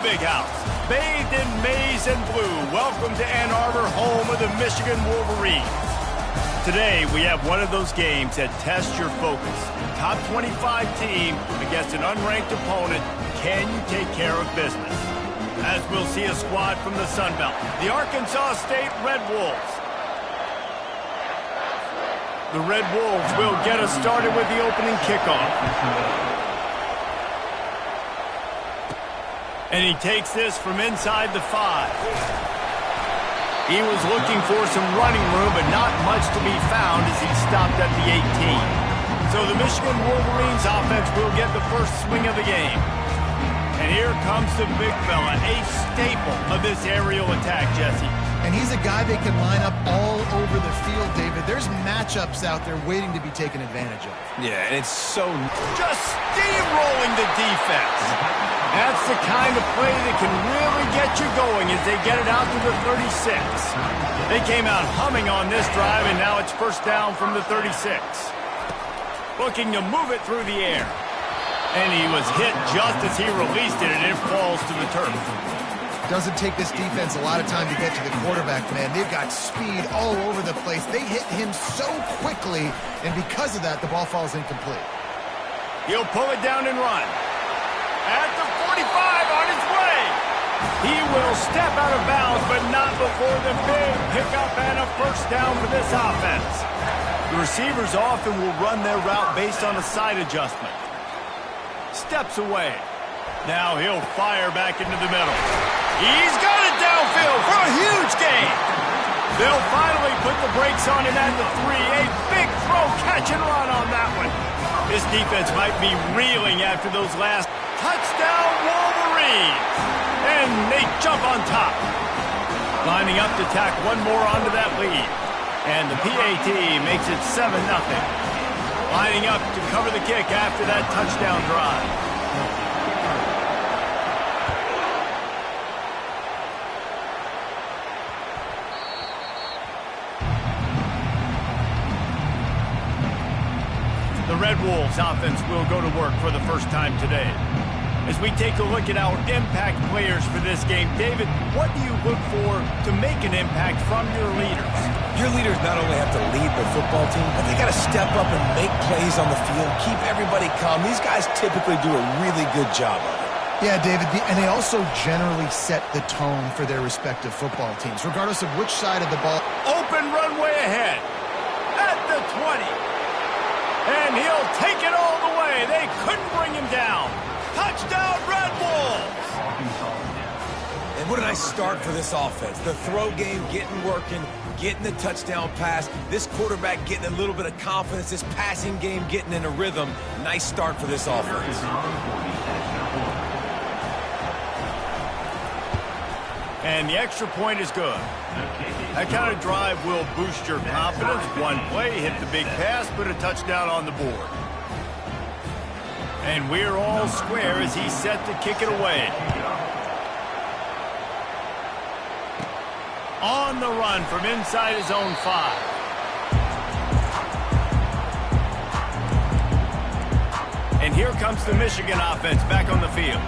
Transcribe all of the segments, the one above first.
Big house, bathed in maize and blue. Welcome to Ann Arbor, home of the Michigan Wolverines. Today, we have one of those games that tests your focus. Top 25 team against an unranked opponent. Can you take care of business? As we'll see a squad from the Sun Belt, the Arkansas State Red Wolves. The Red Wolves will get us started with the opening kickoff. And he takes this from inside the 5. He was looking for some running room, but not much to be found as he stopped at the 18. So the Michigan Wolverines offense will get the first swing of the game. And here comes the big fella, a staple of this aerial attack, Jesse. And he's a guy they can line up all over the field, David. There's matchups out there waiting to be taken advantage of. Yeah, and it's so... Just steamrolling the defense. That's the kind of play that can really get you going as they get it out to the 36. They came out humming on this drive, and now it's first down from the 36. Looking to move it through the air. And he was hit just as he released it, and it falls to the turf. Doesn't take this defense a lot of time to get to the quarterback, man. They've got speed all over the place. They hit him so quickly, and because of that, the ball falls incomplete. He'll pull it down and run. At the 45, on his way. He will step out of bounds, but not before the big pickup and a first down for this offense. The receivers often will run their route based on a side adjustment. Steps away. Now he'll fire back into the middle. He's got it downfield for a huge gain. They'll finally put the brakes on him at the 3. A big throw, catch and run on that one. This defense might be reeling after those last touchdown Wolverines. And they jump on top. Lining up to tack one more onto that lead. And the PAT makes it 7-0. Lining up to cover the kick after that touchdown drive. The Red Wolves offense will go to work for the first time today. As we take a look at our impact players for this game, David, what do you look for to make an impact from your leaders? Your leaders not only have to lead the football team, but they got to step up and make plays on the field, keep everybody calm. These guys typically do a really good job of it. Yeah, David, and they also generally set the tone for their respective football teams, regardless of which side of the ball. Open runway ahead at the 20. And he'll take it all the way. They couldn't bring him down. Touchdown, Red Wolves! And what a nice start for this offense. The throw game getting working, getting the touchdown pass. This quarterback getting a little bit of confidence. This passing game getting in a rhythm. Nice start for this offense. And the extra point is good. That kind of drive will boost your confidence. One play, hit the big pass, put a touchdown on the board. And we're all square as he's set to kick it away. On the run from inside his own 5. And here comes the Michigan offense back on the field.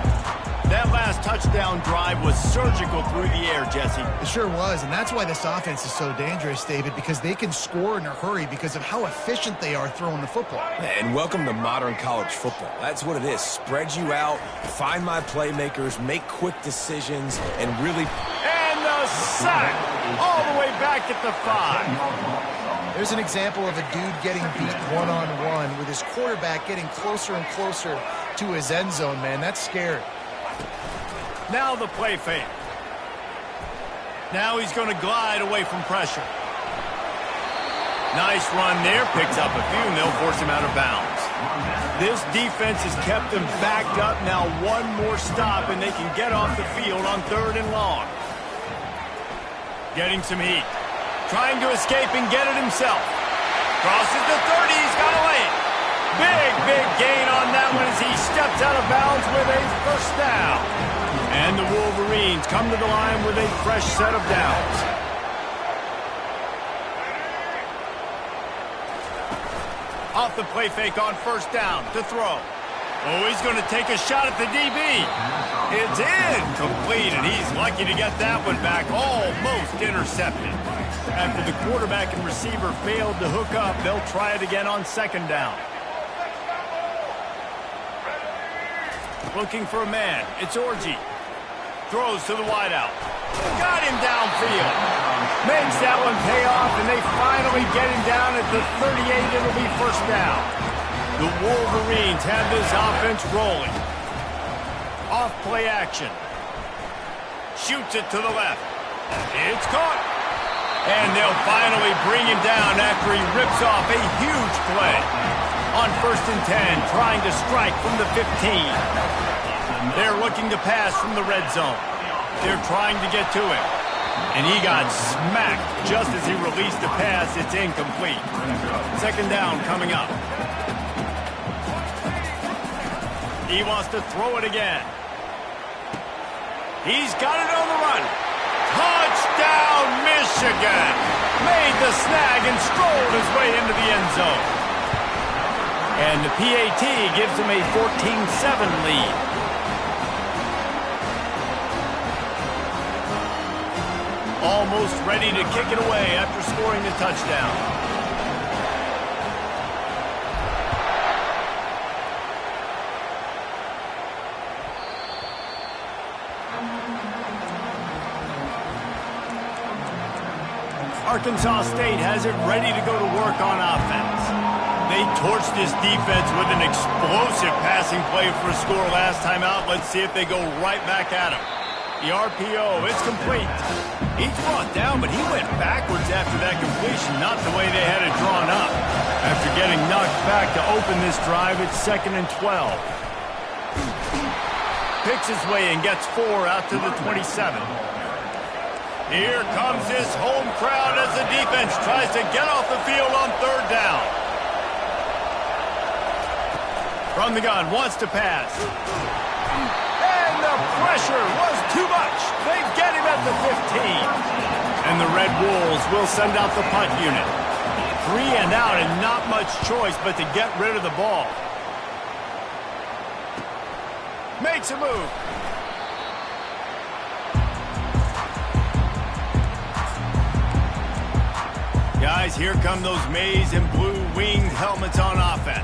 That last touchdown drive was surgical through the air, Jesse. It sure was, and that's why this offense is so dangerous, David, because they can score in a hurry because of how efficient they are throwing the football. And welcome to modern college football. That's what it is. Spread you out, find my playmakers, make quick decisions, and really... And the sack all the way back at the 5. There's an example of a dude getting beat one-on-one with his quarterback getting closer and closer to his end zone, man. That's scary. Now the play fake. Now he's going to glide away from pressure. Nice run there. Picks up a few, and they'll force him out of bounds. This defense has kept them backed up. Now one more stop, and they can get off the field on 3rd and long. Getting some heat. Trying to escape and get it himself. Crosses the 30. He's got to lay it. Big gain on that one as he steps out of bounds with a first down. And the Wolverines come to the line with a fresh set of downs. Off the play fake on first down to throw. Oh, he's going to take a shot at the DB. It's incomplete, and he's lucky to get that one back, almost intercepted. After the quarterback and receiver failed to hook up, they'll try it again on second down. Looking for a man. It's Orji. Throws to the wideout. Got him downfield. Makes that one pay off, and they finally get him down at the 38. It'll be first down. The Wolverines have this offense rolling. Off play action. Shoots it to the left. It's caught. And they'll finally bring him down after he rips off a huge play. On 1st and 10, trying to strike from the 15. They're looking to pass from the red zone. They're trying to get to him. And he got smacked just as he released the pass. It's incomplete. Second down coming up. He wants to throw it again. He's got it on the run. Touchdown, Michigan! Made the snag and strolled his way into the end zone. And the PAT gives him a 14-7 lead. Almost ready to kick it away after scoring the touchdown. Arkansas State has it ready to go to work on offense. They torched this defense with an explosive passing play for a score last time out. Let's see if they go right back at him. The RPO is complete. He's brought down, but he went backwards after that completion, not the way they had it drawn up. After getting knocked back to open this drive, it's 2nd and 12. Picks his way and gets 4 out to the 27. Here comes his home crowd as the defense tries to get off the field on 3rd down. From the gun, wants to pass. And the pressure was too much. They get him at the 15. And the Red Wolves will send out the punt unit. 3 and out and not much choice but to get rid of the ball. Makes a move. Guys, here come those maize and blue winged helmets on offense.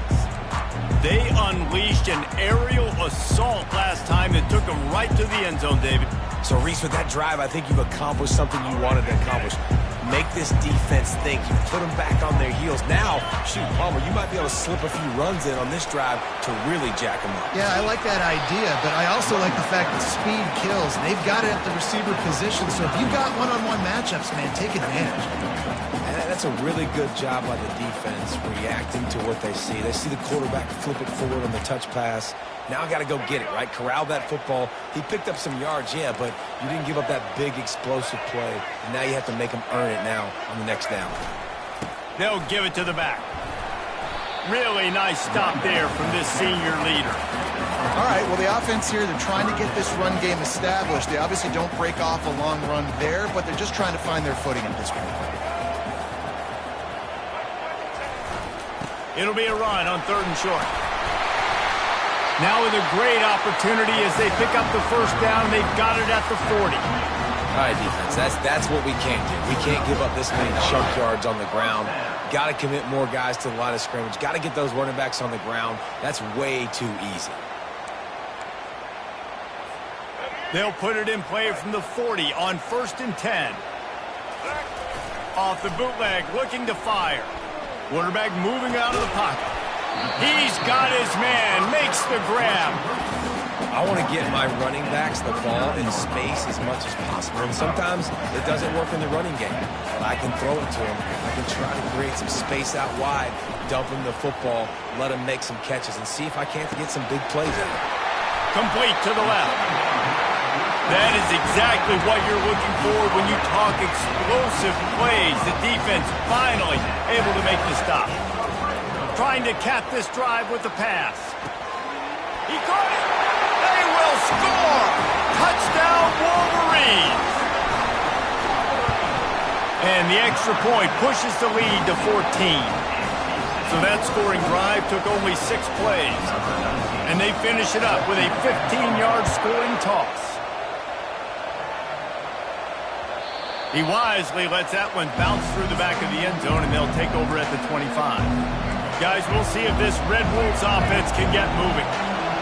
They unleashed an aerial assault last time that took them right to the end zone, David. So, Reese, with that drive, I think you've accomplished something you wanted to accomplish. Make this defense think. You put them back on their heels. Now, shoot, Palmer, you might be able to slip a few runs in on this drive to really jack them up. Yeah, I like that idea, but I also like the fact that speed kills. They've got it at the receiver position, so if you've got one-on-one matchups, man, take advantage. That's a really good job by the defense reacting to what they see. They see the quarterback flip it forward on the touch pass. Now I got to go get it, right? Corral that football. He picked up some yards, yeah, but you didn't give up that big explosive play. And now you have to make them earn it now on the next down. They'll give it to the back. Really nice stop there from this senior leader. All right, well, the offense here, they're trying to get this run game established. They obviously don't break off a long run there, but they're just trying to find their footing at this point. It'll be a run on 3rd and short. Now with a great opportunity as they pick up the first down. They've got it at the 40. All right, defense, that's what we can't do. We can't give up this many chunk yards on the ground. Got to commit more guys to the line of scrimmage. Got to get those running backs on the ground. That's way too easy. They'll put it in play from the 40 on 1st and 10. Off the bootleg, looking to fire. Quarterback moving out of the pocket. He's got his man, makes the grab. I want to get my running backs the ball in space as much as possible. And sometimes it doesn't work in the running game. But I can throw it to him. I can try to create some space out wide, dump him the football, let him make some catches, and see if I can't get some big plays out of it. Complete to the left. That is exactly what you're looking for when you talk explosive plays. The defense finally able to make the stop. Trying to cap this drive with the pass. He caught it. They will score. Touchdown, Wolverines. And the extra point pushes the lead to 14. So that scoring drive took only 6 plays. And they finish it up with a 15-yard scoring toss. He wisely lets that one bounce through the back of the end zone, and they'll take over at the 25. Guys, we'll see if this Red Wolves offense can get moving.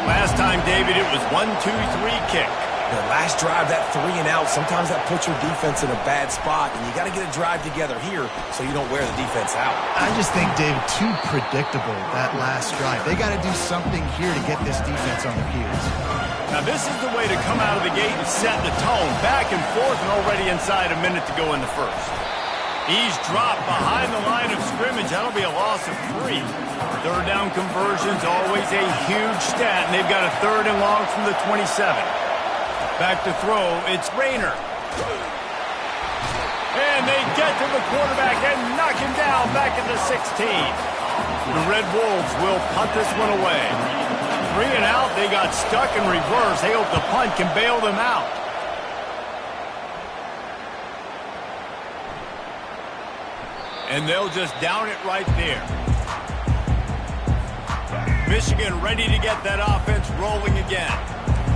Last time, David, it was 1-2-3 kick. The last drive, that 3 and out, sometimes that puts your defense in a bad spot, and you got to get a drive together here so you don't wear the defense out. I just think, David, too predictable, that last drive. They got to do something here to get this defense on their heels. Now, this is the way to come out of the gate and set the tone. Back and forth and already inside a minute to go in the first. He's dropped behind the line of scrimmage. That'll be a loss of 3. Third down conversion's always a huge stat, and they've got a 3rd and long from the 27. Back to throw, it's Rayner. And they get to the quarterback and knock him down back at the 16. The Red Wolves will punt this one away. 3 and out, they got stuck in reverse. They hope the punt can bail them out. And they'll just down it right there. Michigan ready to get that offense rolling again.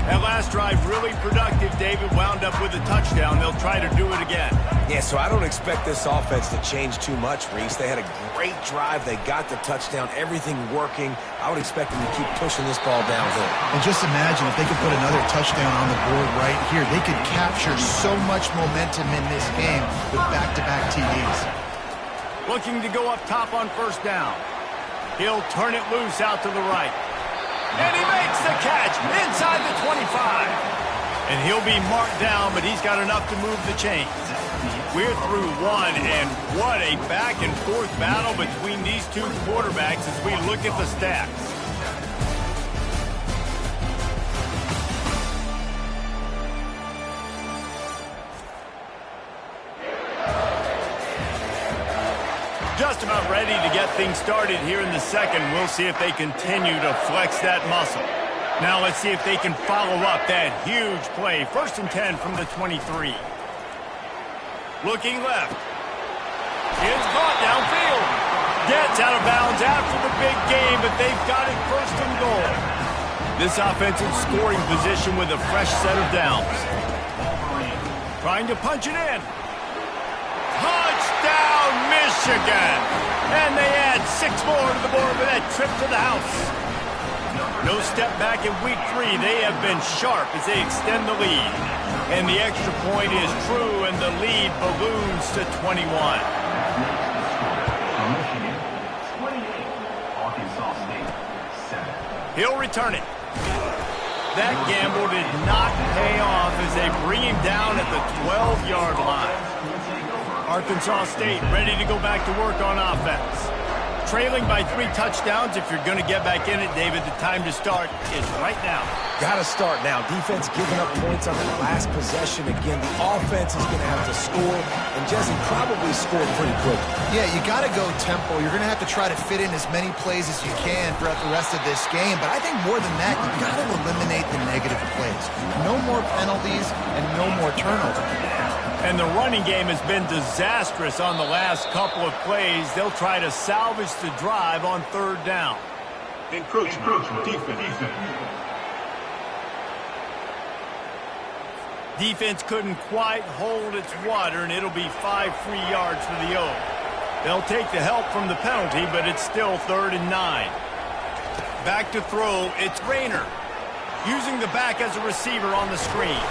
That last drive really productive, David, wound up with a touchdown. They'll try to do it again. Yeah, so I don't expect this offense to change too much, Reese. They had a great drive. They got the touchdown, everything working. I would expect them to keep pushing this ball downhill. And just imagine if they could put another touchdown on the board right here. They could capture so much momentum in this game with back-to-back TDs. Looking to go up top on first down. He'll turn it loose out to the right. And he makes the catch inside the 25. And he'll be marked down, but he's got enough to move the chains. We're through 1, and what a back-and-forth battle between these two quarterbacks as we look at the stats. Just about ready to get things started here in the second. We'll see if they continue to flex that muscle. Now let's see if they can follow up that huge play. 1st and 10 from the 23. Looking left. It's caught downfield. Gets out of bounds after the big game, but they've got it 1st and goal. This offensive scoring position with a fresh set of downs. Trying to punch it in. Touchdown, Michigan! And they add 6 more to the board with that trip to the house. No step back in week 3. They have been sharp as they extend the lead. And the extra point is true, and the lead balloons to 21. He'll return it. That gamble did not pay off as they bring him down at the 12-yard line. Arkansas State ready to go back to work on offense. Trailing by 3 touchdowns. If you're going to get back in it, David, the time to start is right now. Got to start now. Defense giving up points on that last possession. Again, the offense is going to have to score, and Jesse probably scored pretty quick. Yeah, you got to go tempo. You're going to have to try to fit in as many plays as you can throughout the rest of this game. But I think more than that, you got to eliminate the negative plays. No more penalties and no more turnovers. And the running game has been disastrous on the last couple of plays. They'll try to salvage the drive on 3rd down. Encroachment defense. Defense couldn't quite hold its water, and it'll be 5 free yards for the O. They'll take the help from the penalty, but it's still 3rd and 9. Back to throw, it's Rayner. Using the back as a receiver on the screen.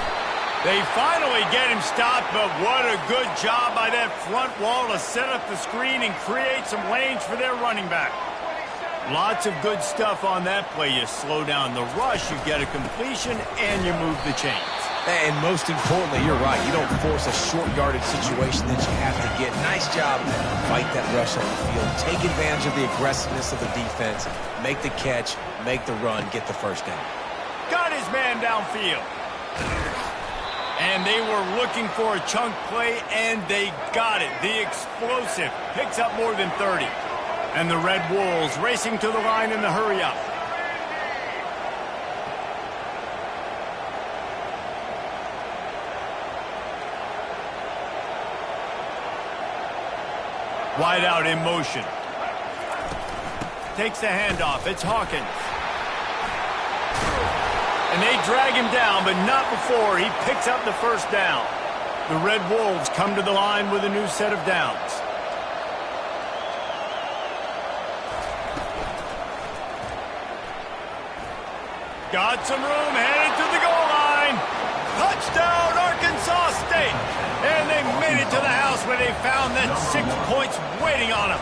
They finally get him stopped, but what a good job by that front wall to set up the screen and create some lanes for their running back. Lots of good stuff on that play. You slow down the rush, you get a completion, and you move the chains. And most importantly, you're right. You don't force a short yardage situation that you have to get. Nice job. Fight that rush on the field. Take advantage of the aggressiveness of the defense. Make the catch. Make the run. Get the 1st down. Got his man downfield. And they were looking for a chunk play, and they got it. The explosive picks up more than 30. And the Red Wolves racing to the line in the hurry-up. Wide out in motion. takes the handoff. It's Hawkins. And they drag him down, but not before he picks up the first down. The Red Wolves come to the line with a new set of downs. Got some room, headed to the goal line. Touchdown, Arkansas State. And they made it to the house where they found that 6 points waiting on them.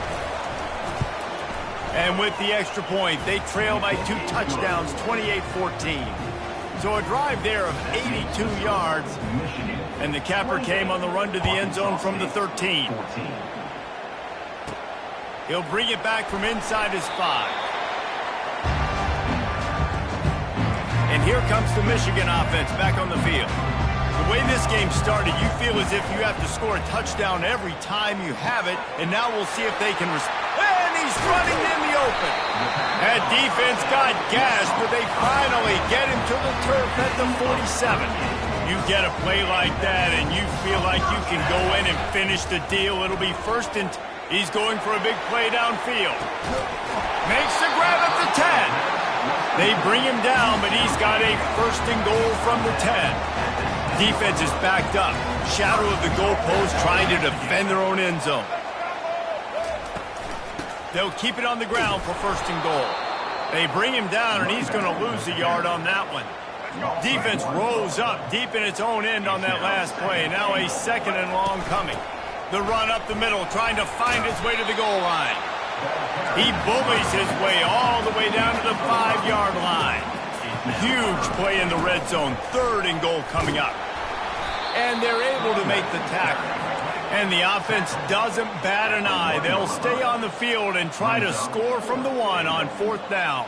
And with the extra point, they trail by 2 touchdowns, 28-14. So a drive there of 82 yards. And the capper came on the run to the end zone from the 13. He'll bring it back from inside his 5. And here comes the Michigan offense back on the field. The way this game started, you feel as if you have to score a touchdown every time you have it. And now we'll see if they can and he's running in the open. That defense got gashed, but they finally get him to the turf at the 47. You get a play like that, and you feel like you can go in and finish the deal. It'll be first and he's going for a big play downfield. Makes the grab at the 10. They bring him down, but he's got a first and goal from the 10. Defense is backed up. Shadow of the goalpost trying to defend their own end zone. They'll keep it on the ground for first and goal. They bring him down, and he's going to lose a yard on that one. Defense rolls up deep in its own end on that last play. Now a second and long coming. The run up the middle, trying to find his way to the goal line. He bullies his way all the way down to the 5-yard line. Huge play in the red zone. Third and goal coming up. And they're able to make the tackle. And the offense doesn't bat an eye. They'll stay on the field and try to score from the 1 on 4th down.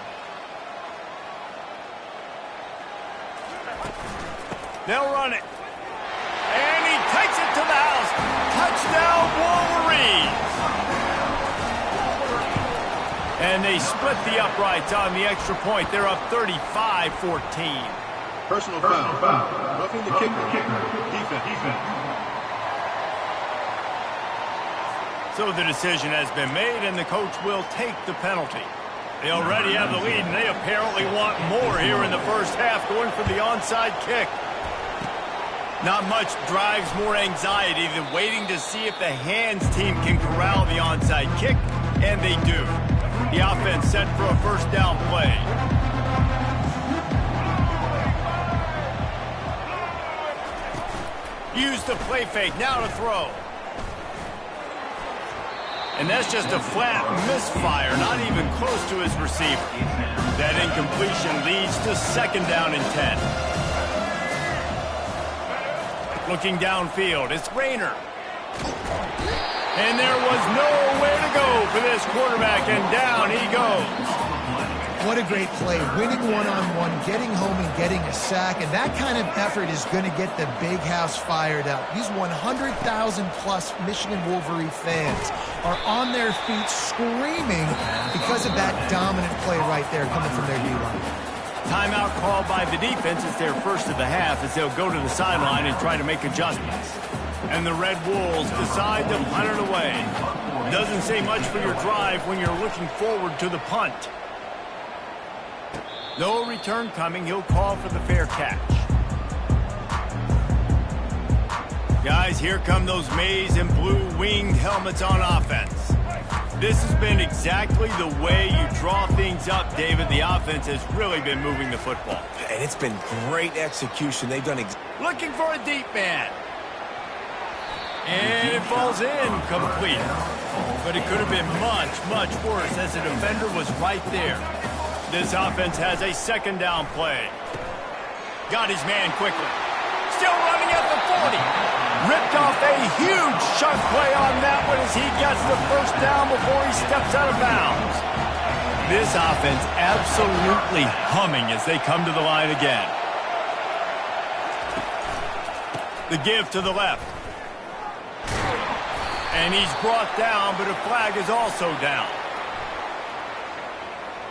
They'll run it. And he takes it to the house. Touchdown, Wolverines. And they split the uprights on the extra point. They're up 35-14. Personal foul. Roughing the kicker. Defense. So the decision has been made, and the coach will take the penalty. They already have the lead, and they apparently want more here in the first half, going for the onside kick. Not much drives more anxiety than waiting to see if the hands team can corral the onside kick, and they do. The offense set for a first down play. Use the play fake, now to throw. And that's just a flat misfire, not even close to his receiver. That incompletion leads to second down and 10. Looking downfield, it's Rayner. And there was nowhere to go for this quarterback, and down he goes. What a great play. Winning one-on-one, getting home and getting a sack, and that kind of effort is going to get the big house fired up. These 100,000-plus Michigan Wolverine fans are on their feet screaming because of that dominant play right there coming from their D-line. Timeout called by the defense. It's their first of the half as they'll go to the sideline and try to make adjustments. And the Red Wolves decide to punt it away. Doesn't say much for your drive when you're looking forward to the punt. No return coming. He'll call for the fair catch. Guys, here come those maize and blue winged helmets on offense. This has been exactly the way you draw things up, David. The offense has really been moving the football. And it's been great execution. They've done looking for a deep man. And it falls in complete. But it could have been much, much worse as the defender was right there. This offense has a second down play. Got his man quickly. Still running at the 40. Ripped off a huge chunk play on that one as he gets the first down before he steps out of bounds. This offense absolutely humming as they come to the line again. The give to the left. And he's brought down, but a flag is also down.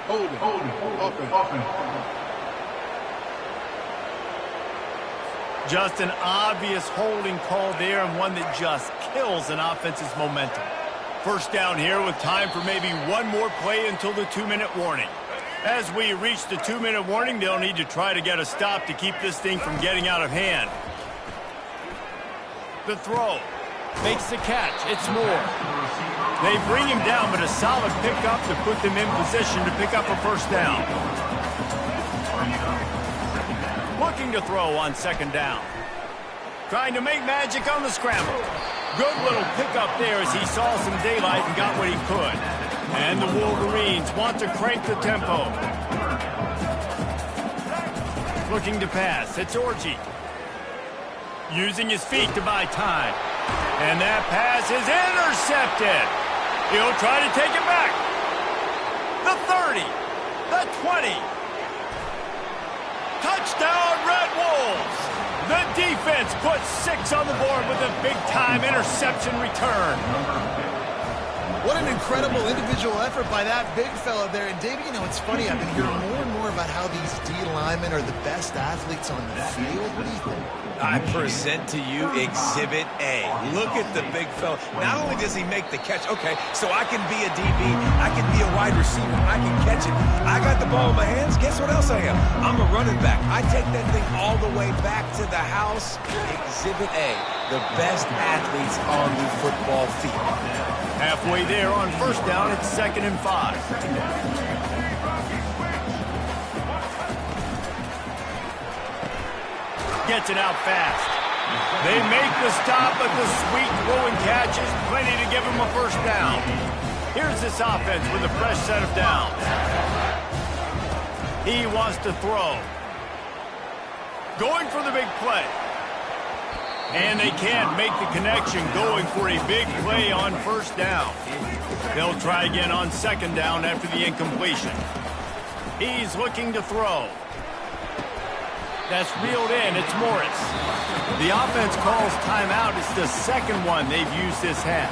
Offense. Just an obvious holding call there, and one that just kills an offense's momentum. First down here with time for maybe one more play until the 2-minute warning. As we reach the 2-minute warning, they'll need to try to get a stop to keep this thing from getting out of hand. The throw. Makes the catch. It's Moore. They bring him down, but a solid pickup to put them in position to pick up a first down. Looking to throw on second down. Trying to make magic on the scramble. Good little pickup there as he saw some daylight and got what he could. And the Wolverines want to crank the tempo. Looking to pass. It's Orji. Using his feet to buy time. And that pass is intercepted. He'll try to take it back. The 30. The 20. Touchdown, Red Wolves. The defense puts 6 on the board with a big-time interception return. What an incredible individual effort by that big fella there. And, Davey, you know, it's funny. I've been hearing more and more about how these D linemen are the best athletes on the field. What do you think? I present to you Exhibit A. Look at the big fella. Not only does he make the catch, okay, so I can be a DB, I can be a wide receiver, I can catch it. I got the ball in my hands. Guess what else I am? I'm a running back. I take that thing all the way back to the house. Exhibit A, the best athletes on the football field. Halfway there on first down, it's 2nd and 5. Gets it out fast. They make the stop, but the sweet throw and catch is plenty to give him a first down. Here's this offense with a fresh set of downs. He wants to throw. Going for the big play. And they can't make the connection, going for a big play on first down. They'll try again on second down after the incompletion. He's looking to throw. That's reeled in. It's Morris. The offense calls timeout. It's the second one they've used this half.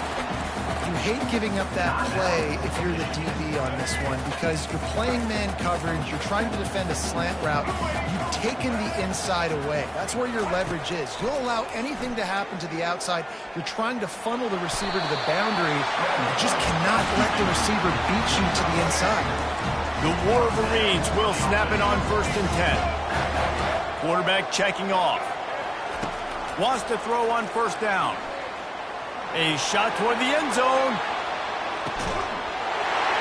You hate giving up that play if you're the DB on this one because you're playing man coverage, you're trying to defend a slant route, you've taken the inside away. That's where your leverage is. You'll allow anything to happen to the outside. You're trying to funnel the receiver to the boundary. You just cannot let the receiver beat you to the inside. The Wolverines will snap it on 1st and 10. Quarterback checking off. Wants to throw on first down. A shot toward the end zone.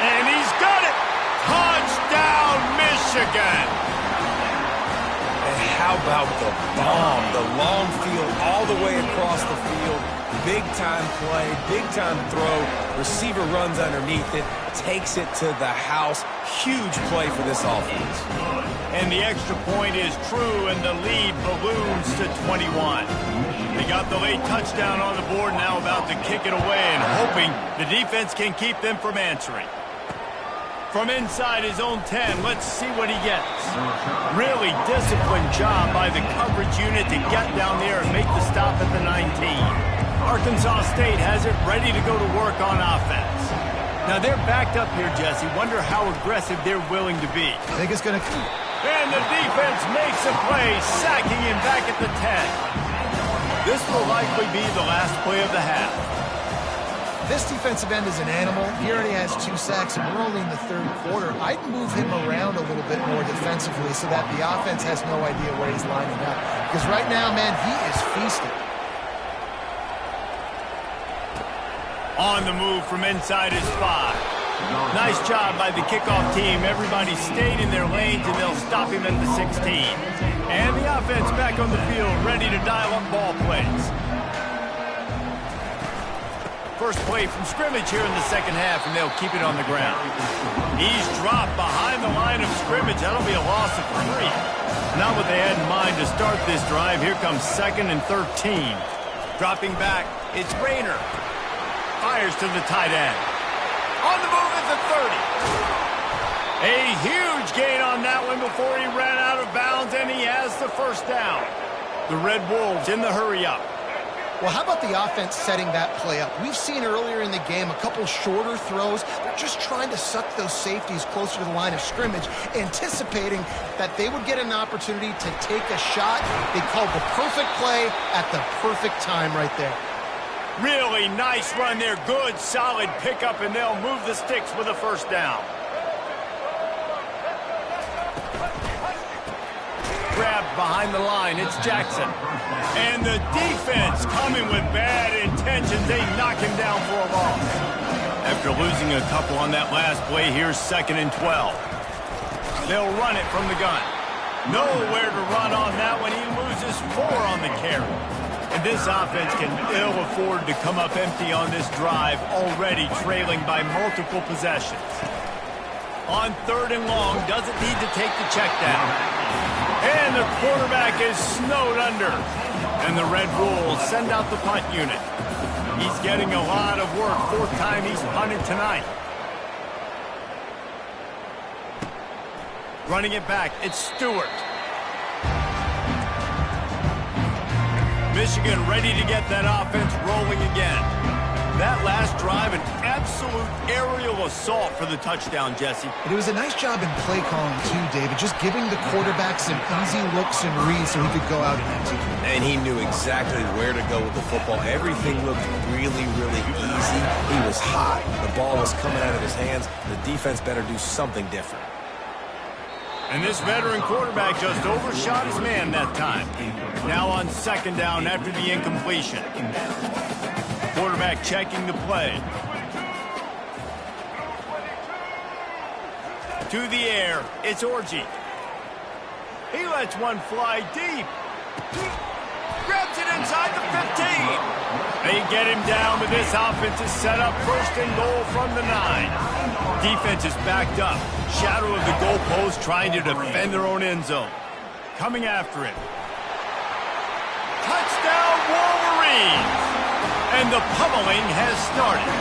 And he's got it. Touchdown, Michigan. And how about the bomb? The long field all the way across the field. Big-time play, big-time throw. Receiver runs underneath it, takes it to the house. Huge play for this offense. And the extra point is true, and the lead balloons to 21. They got the late touchdown on the board, now about to kick it away and hoping the defense can keep them from answering. From inside his own 10, let's see what he gets. Really disciplined job by the coverage unit to get down there and make the stop at the 19. Arkansas State has it ready to go to work on offense. Now they're backed up here, Jesse. Wonder how aggressive they're willing to be. I think it's going to... And the defense makes a play, sacking him back at the 10. This will likely be the last play of the half. This defensive end is an animal. He already has 2 sacks, and we're only in the 3rd quarter. I'd move him around a little bit more defensively so that the offense has no idea where he's lining up. Because right now, man, he is feasting. On the move from inside his 5. Nice job by the kickoff team. Everybody stayed in their lanes, and they'll stop him at the 16. And the offense back on the field, ready to dial up ball plays. First play from scrimmage here in the second half, and they'll keep it on the ground. He's dropped behind the line of scrimmage. That'll be a loss of 3. Not what they had in mind to start this drive. Here comes 2nd and 13. Dropping back, it's Rayner. Fires to the tight end. On the move at the 30. A huge gain on that one before he ran out of bounds, and he has the first down. The Red Wolves in the hurry-up. Well, how about the offense setting that play up? We've seen earlier in the game a couple shorter throws. They're just trying to suck those safeties closer to the line of scrimmage, anticipating that they would get an opportunity to take a shot. They called the perfect play at the perfect time right there. Really nice run there. Good, solid pickup, and they'll move the sticks with a first down. Grabbed behind the line. It's Jackson. And the defense coming with bad intentions. They knock him down for a loss. After losing a couple on that last play, here's 2nd and 12. They'll run it from the gun. Nowhere to run on that one. He loses 4 on the carry. And this offense can ill afford to come up empty on this drive, already trailing by multiple possessions. On 3rd and long, doesn't need to take the check down. And the quarterback is snowed under. And the Red Bulls send out the punt unit. He's getting a lot of work. 4th time he's punted tonight. Running it back, it's Stewart. Michigan ready to get that offense rolling again. That last drive, an absolute aerial assault for the touchdown, Jesse. And it was a nice job in play calling, too, David, just giving the quarterback some easy looks and reads so he could go out and execute. And he knew exactly where to go with the football. Everything looked really, really easy. He was hot. The ball was coming out of his hands. The defense better do something different. And this veteran quarterback just overshot his man that time. Now on 2nd down after the incompletion. Quarterback checking the play. To the air, it's Orji. He lets one fly deep. Grabs it inside the 15. They get him down, but this offense is set up 1st and goal from the 9. Defense is backed up. Shadow of the goalpost trying to defend their own end zone. Coming after it. Touchdown Wolverines! And the pummeling has started.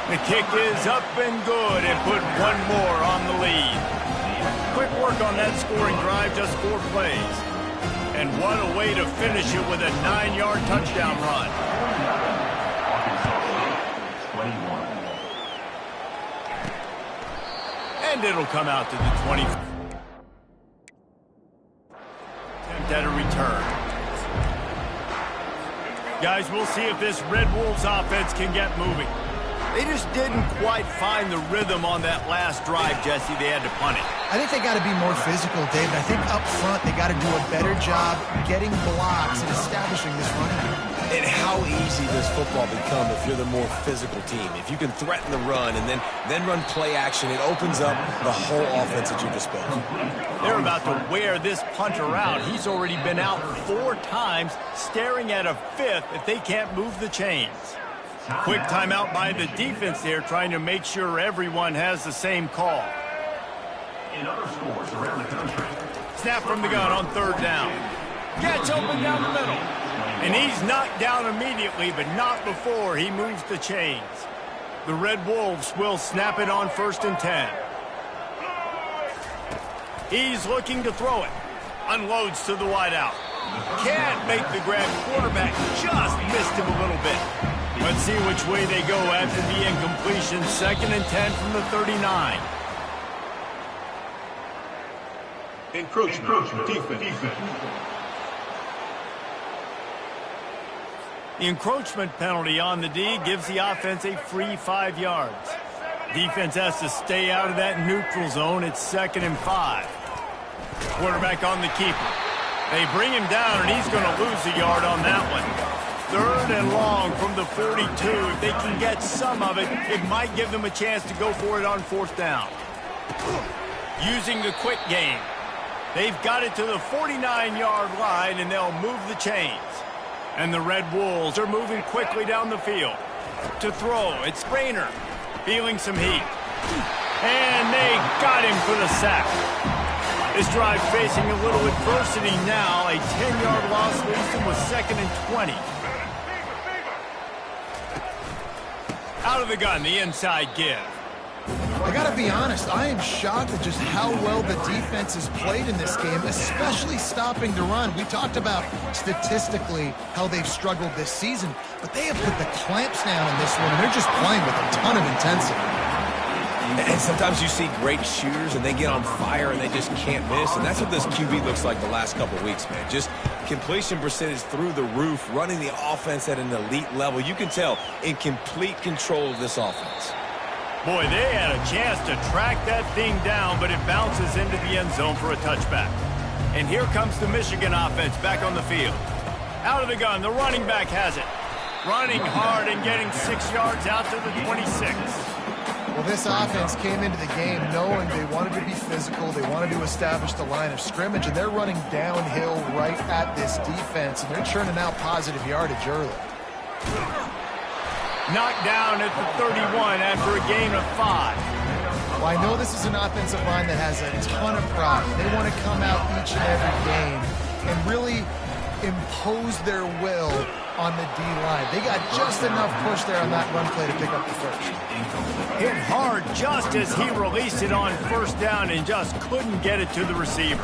The kick is up and good and put 1 more on the lead. Quick work on that scoring drive, just 4 plays. And what a way to finish it with a 9-yard touchdown run. And it'll come out to the 20. Attempt at a return. Guys, we'll see if this Red Wolves offense can get moving. They just didn't quite find the rhythm on that last drive, Jesse. They had to punt it. I think they got to be more physical, David. I think up front they got to do a better job getting blocks and establishing this running game. And how easy does football become if you're the more physical team? If you can threaten the run and then run play action, it opens up the whole offense at your disposal. They're about to wear this punter out. He's already been out 4 times, staring at a 5th if they can't move the chains. Quick timeout by the defense there, trying to make sure everyone has the same call. In other stores around the country. Snap from the gun on 3rd down. Gets open down the middle. And he's knocked down immediately, but not before he moves the chains. The Red Wolves will snap it on 1st and 10. He's looking to throw it. Unloads to the wideout. Can't make the grab. Quarterback just missed him a little bit. Let's see which way they go after the incompletion. 2nd and 10 from the 39. Encroachment. Defense. The encroachment penalty on the D gives the offense a free 5 yards. Defense has to stay out of that neutral zone. It's 2nd and 5. Quarterback on the keeper. They bring him down, and he's going to lose a yard on that one. 3rd and long from the 42. If they can get some of it, it might give them a chance to go for it on 4th down. Using the quick game. They've got it to the 49-yard line, and they'll move the chains. And the Red Wolves are moving quickly down the field. To throw, it's Rayner, feeling some heat. And they got him for the sack. This drive facing a little adversity now. A 10-yard loss leaves them with 2nd and 20. Out of the gun, the inside give. I got to be honest, I am shocked at just how well the defense has played in this game, especially stopping the run. We talked about statistically how they've struggled this season, but they have put the clamps down in this one, and they're just playing with a ton of intensity. And sometimes you see great shooters, and they get on fire, and they just can't miss. And that's what this QB looks like the last couple of weeks, man. Just Completion percentage through the roof, running the offense at an elite level. You can tell in complete control of this offense. Boy, they had a chance to track that thing down, but it bounces into the end zone for a touchback. And here comes the Michigan offense back on the field. Out of the gun, the running back has it. Running hard and getting 6 yards out to the 26. Well, this offense came into the game knowing they wanted to be physical, they wanted to establish the line of scrimmage, and they're running downhill right at this defense, and they're churning out positive yardage early. Knocked down at the 31 after a gain of 5. Well, I know this is an offensive line that has a ton of pride. They want to come out each and every game and really impose their will on the D-line. They got just enough push there on that run play to pick up the first. Hit hard just as he released it on first down and just couldn't get it to the receiver.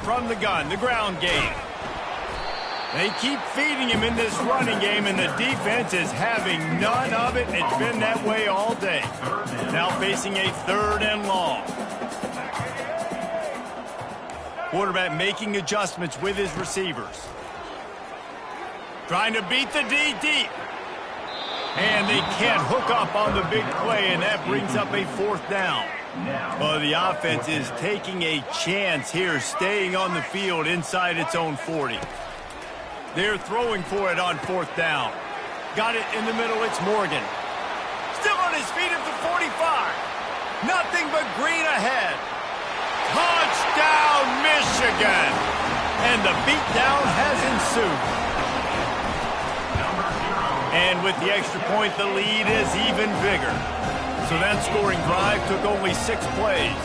From the gun, the ground game. They keep feeding him in this running game, and the defense is having none of it. It's been that way all day. Now facing a 3rd and long. Quarterback making adjustments with his receivers. Trying to beat the D deep. And they can't hook up on the big play, and that brings up a 4th down. Well, the offense is taking a chance here, staying on the field inside its own 40. They're throwing for it on 4th down. Got it in the middle, it's Morgan. Still on his feet at the 45. Nothing but green ahead. Touchdown, Michigan! And the beatdown has ensued. And with the extra point, the lead is even bigger. So that scoring drive took only 6 plays.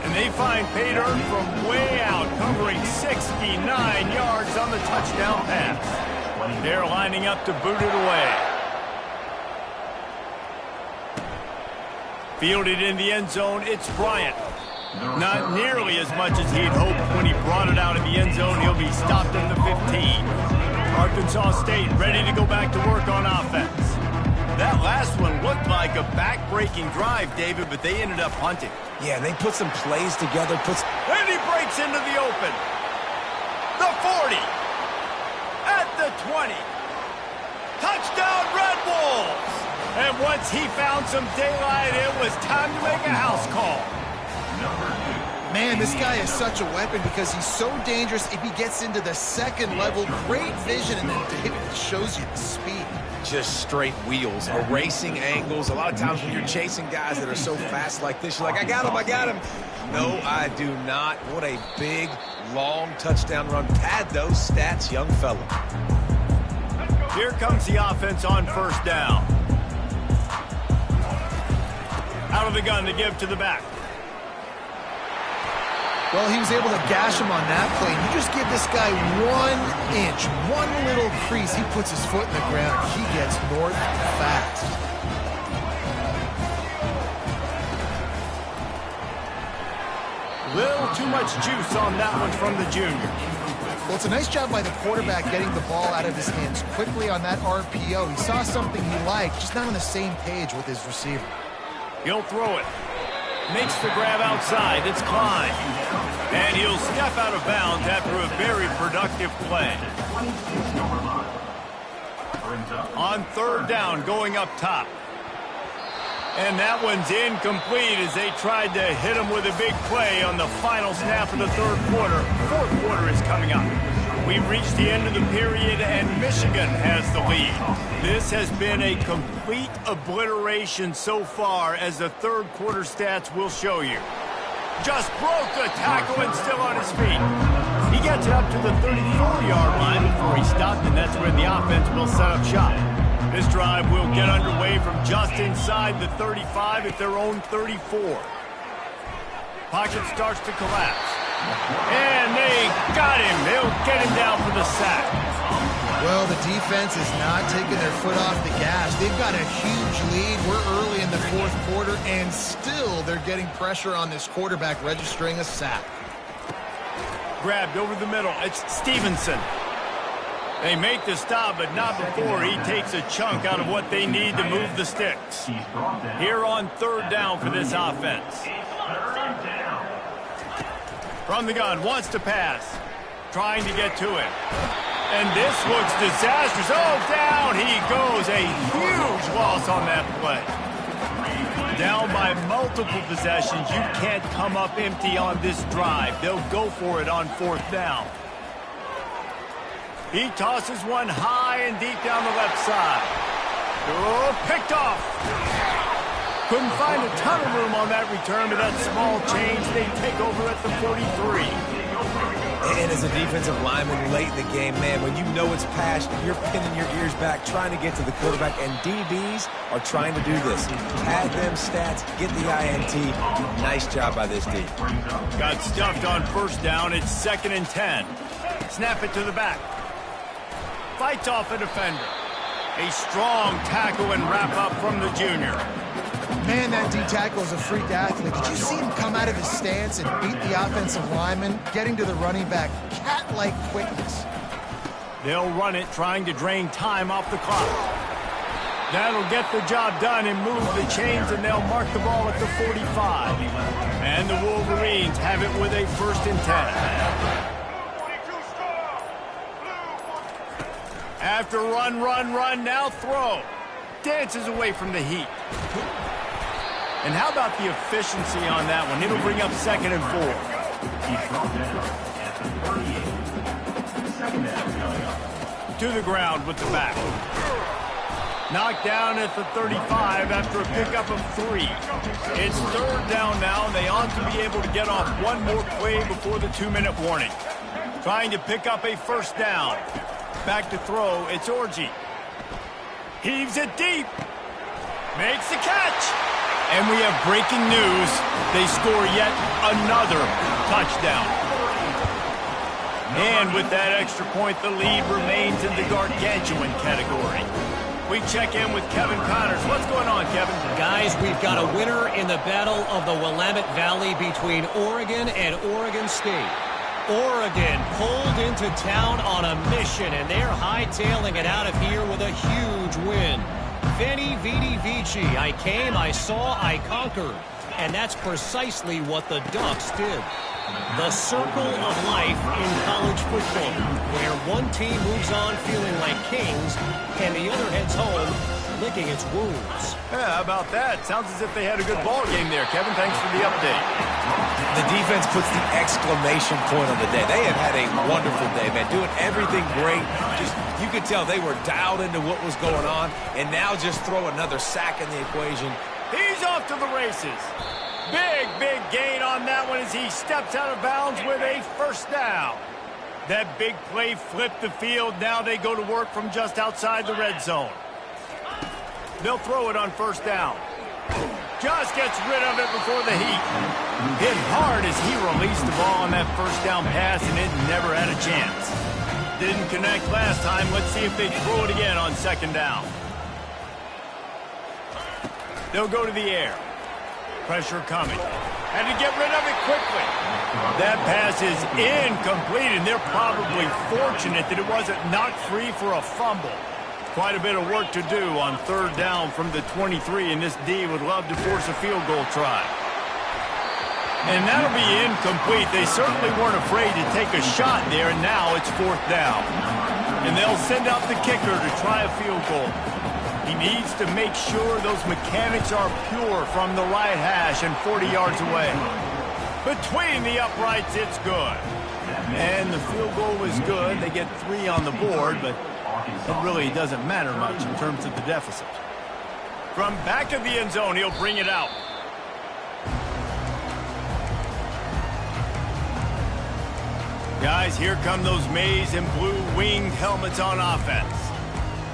And they find pay dirt from way out, covering 69 yards on the touchdown pass. They're lining up to boot it away. Fielded in the end zone, it's Bryant. Not nearly as much as he'd hoped when he brought it out of the end zone. He'll be stopped at the 15. Arkansas State ready to go back to work on offense. That last one looked like a back-breaking drive, David, but they ended up punting. Yeah, they put some plays together. And he breaks into the open. The 40. At the 20. Touchdown, Red Wolves! And once he found some daylight, it was time to make a house call. Man, this guy is such a weapon because he's so dangerous if he gets into the 2nd level. Great vision, and then David shows you the speed. Just straight wheels, erasing angles. A lot of times when you're chasing guys that are so fast like this, you're like, I got him. No, I do not. What a big, long touchdown run. Pad those stats, young fella. Here comes the offense on 1st down. Out of the gun to give to the back. Well, he was able to gash him on that play. You just give this guy 1 inch, one little crease. He puts his foot in the ground. He gets north fast. Little too much juice on that one from the junior. Well, it's a nice job by the quarterback getting the ball out of his hands quickly on that RPO. He saw something he liked, just not on the same page with his receiver. He'll throw it. Makes the grab outside. It's Klein. And he'll step out of bounds after a very productive play. On 3rd down, going up top. And that one's incomplete as they tried to hit him with a big play on the final snap of the 3rd quarter. 4th quarter is coming up. We've reached the end of the period, and Michigan has the lead. This has been a complete obliteration so far, as the 3rd quarter stats will show you. Just broke the tackle and still on his feet. He gets it up to the 34-yard line before he stopped, and that's where the offense will set up shop. This drive will get underway from just inside the 35 at their own 34. Pocket starts to collapse. And they got him. They'll get him down for the sack. Well, the defense is not taking their foot off the gas. They've got a huge lead. We're early in the 4th quarter, and still they're getting pressure on this quarterback, registering a sack. Grabbed over the middle. It's Stevenson. They make the stop, but not before he takes a chunk out of what they need to move the sticks. Here on 3rd down for this offense. From the gun, wants to pass. trying to get to it. And this looks disastrous. Oh, down he goes. A huge loss on that play. Down by multiple possessions. You can't come up empty on this drive. They'll go for it on 4th down. He tosses one high and deep down the left side. Oh, picked off. Couldn't find a ton of room on that return, but that small change, they take over at the 43. And as a defensive lineman late in the game, man, when you know it's passion, you're pinning your ears back, trying to get to the quarterback, and DBs are trying to do this. Pad them stats, get the INT. Nice job by this D. Got stuffed on 1st down. It's 2nd and 10. Snap it to the back. Fights off a defender. A strong tackle and wrap up from the junior. Man, that D-tackle is a freak athlete. Did you see him come out of his stance and beat the offensive lineman, getting to the running back? Cat-like quickness. They'll run it, trying to drain time off the clock. That'll get the job done and move the chains, and they'll mark the ball at the 45. And the Wolverines have it with a 1st and 10. After run, now throw. Dances away from the heat. And how about the efficiency on that one? It'll bring up 2nd and 4. To the ground with the back. Knocked down at the 35 after a pickup of 3. It's 3rd down now, and they ought to be able to get off one more play before the 2-minute warning. Trying to pick up a 1st down. Back to throw, it's Orji. Heaves it deep. Makes the catch. And we have breaking news. They score yet another touchdown. And with that extra point, the lead remains in the gargantuan category. We check in with Kevin Connors. What's going on, Kevin? Guys, we've got a winner in the battle of the Willamette Valley between Oregon and Oregon State. Oregon pulled into town on a mission, and they're hightailing it out of here with a huge win. Veni, vidi, vici. I came, I saw, I conquered. And that's precisely what the Ducks did. The circle of life in college football, where one team moves on feeling like kings, and the other heads home licking its wounds. Yeah, how about that? Sounds as if they had a good ball game there, Kevin. Thanks for the update. The defense puts the exclamation point on the day. They have had a wonderful day, man. Doing everything great. Just, you could tell they were dialed into what was going on, and now just throw another sack in the equation. He's off to the races. Big gain on that one as he steps out of bounds with a 1st down. That big play flipped the field. Now they go to work from just outside the red zone. They'll throw it on 1st down. Just gets rid of it before the heat. Hit hard as he released the ball on that 1st down pass, and it never had a chance. Didn't connect last time. Let's see if they throw it again on 2nd down. They'll go to the air. Pressure coming. Had to get rid of it quickly. That pass is incomplete, and they're probably fortunate that it wasn't knocked free for a fumble. Quite a bit of work to do on 3rd down from the 23, and this D would love to force a field goal try. And that'll be incomplete. They certainly weren't afraid to take a shot there, and now it's 4th down. And they'll send out the kicker to try a field goal. He needs to make sure those mechanics are pure from the right hash and 40 yards away. Between the uprights, it's good. And the field goal was good. They get 3 on the board, but it really doesn't matter much in terms of the deficit. From back of the end zone, he'll bring it out. Guys, here come those maize and blue winged helmets on offense.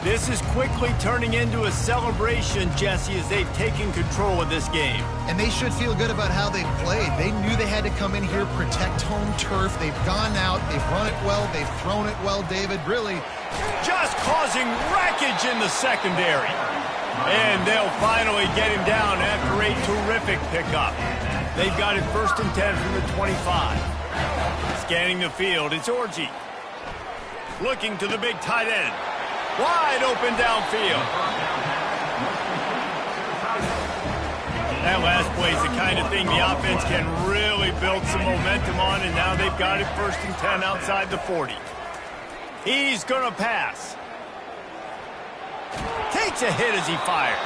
This is quickly turning into a celebration, Jesse, as they've taken control of this game. And they should feel good about how they've played. They knew they had to come in here, protect home turf. They've gone out, they've run it well, they've thrown it well, David. Really, just causing wreckage in the secondary. And they'll finally get him down after a terrific pickup. They've got it 1st and 10 from the 25. Scanning the field, it's Orji. Looking to the big tight end. Wide open downfield. That last play is the kind of thing the offense can really built some momentum on, and now they've got it 1st and 10 outside the 40. He's going to pass. Takes a hit as he fires.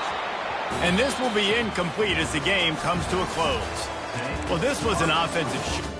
And this will be incomplete as the game comes to a close. Well, this was an offensive shoot.